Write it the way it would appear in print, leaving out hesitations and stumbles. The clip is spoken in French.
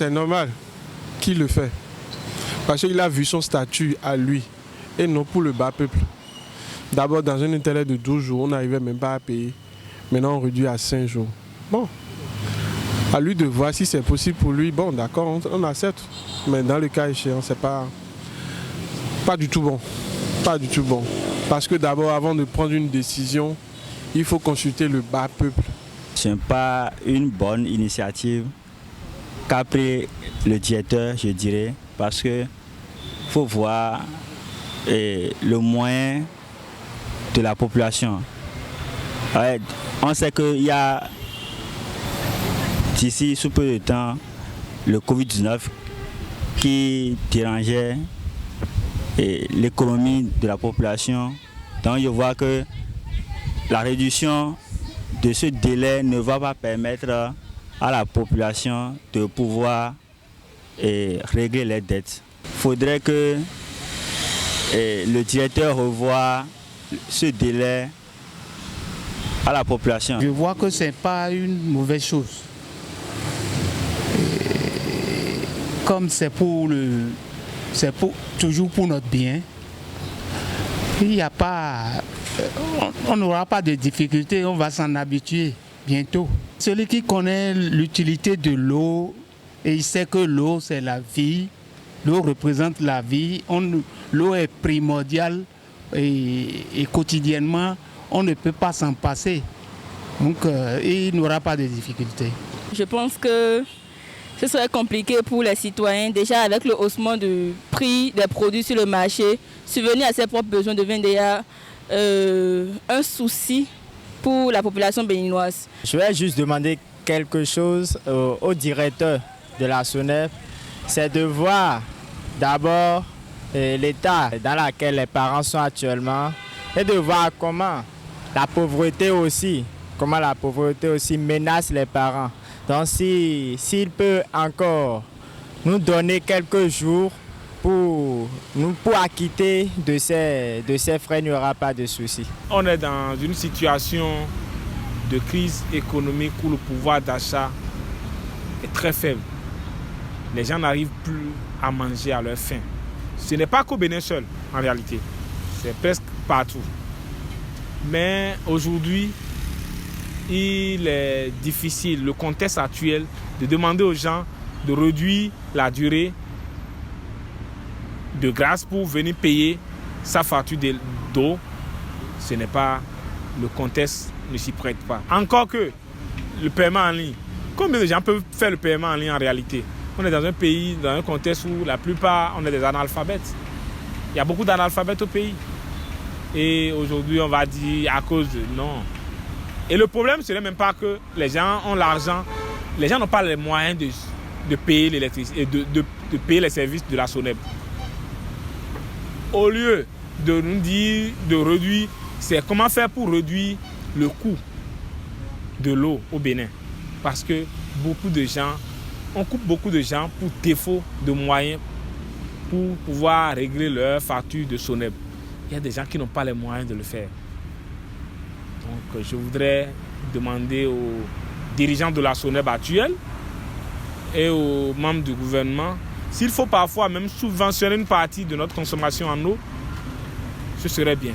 c'est normal qu'il le fait. Parce qu'il a vu son statut à lui et non pour le bas peuple. D'abord, dans un intervalle de 12 jours, on n'arrivait même pas à payer. Maintenant, on réduit à 5 jours. Bon, à lui de voir si c'est possible pour lui. Bon, d'accord, on accepte. Mais dans le cas échéant, c'est pas du tout bon. Pas du tout bon. Parce que d'abord, avant de prendre une décision, il faut consulter le bas peuple. Ce n'est pas une bonne initiative qu'a pris le directeur, je dirais, parce qu'il faut voir le moyen de la population. On sait qu'il y a d'ici sous peu de temps le Covid-19 qui dérangeait l'économie de la population. Donc je vois que la réduction de ce délai ne va pas permettre à la population de pouvoir régler les dettes. Il faudrait que le directeur revoie ce délai à la population. Je vois que ce n'est pas une mauvaise chose. Comme toujours pour notre bien, il n'y a pas, on n'aura pas de difficultés, on va s'en habituer bientôt. Celui qui connaît l'utilité de l'eau et il sait que l'eau c'est la vie, l'eau représente la vie, l'eau est primordiale et quotidiennement on ne peut pas s'en passer. Donc il n'aura pas de difficultés. Je pense que ce serait compliqué pour les citoyens. Déjà avec le haussement du prix des produits sur le marché, subvenir à ses propres besoins devient déjà un souci pour la population béninoise. Je vais juste demander quelque chose au directeur de la SONEP, c'est de voir d'abord l'état dans lequel les parents sont actuellement et de voir comment la pauvreté aussi menace les parents. Donc s'il peut encore nous donner quelques jours pour acquitter de ces frais, il n'y aura pas de souci. On est dans une situation de crise économique où le pouvoir d'achat est très faible. Les gens n'arrivent plus à manger à leur faim. Ce n'est pas qu'au Bénin seul, en réalité. C'est presque partout. Mais aujourd'hui, il est difficile, le contexte actuel, de demander aux gens de réduire la durée de grâce pour venir payer sa facture d'eau. Ce n'est pas, le contexte ne s'y prête pas. Encore que le paiement en ligne. Combien de gens peuvent faire le paiement en ligne en réalité? On est dans un pays, dans un contexte où la plupart, on est des analphabètes. Il y a beaucoup d'analphabètes au pays. Et aujourd'hui, on va dire à cause de... Non. Et le problème, ce n'est même pas que les gens ont l'argent. Les gens n'ont pas les moyens de payer l'électricité, de payer les services de la SONEP. Au lieu de nous dire de réduire, c'est comment faire pour réduire le coût de l'eau au Bénin. Parce que on coupe beaucoup de gens pour défaut de moyens pour pouvoir régler leur facture de SONEP. Il y a des gens qui n'ont pas les moyens de le faire. Donc je voudrais demander aux dirigeants de la SONEP actuelle et aux membres du gouvernement, s'il faut parfois même subventionner une partie de notre consommation en eau, ce serait bien.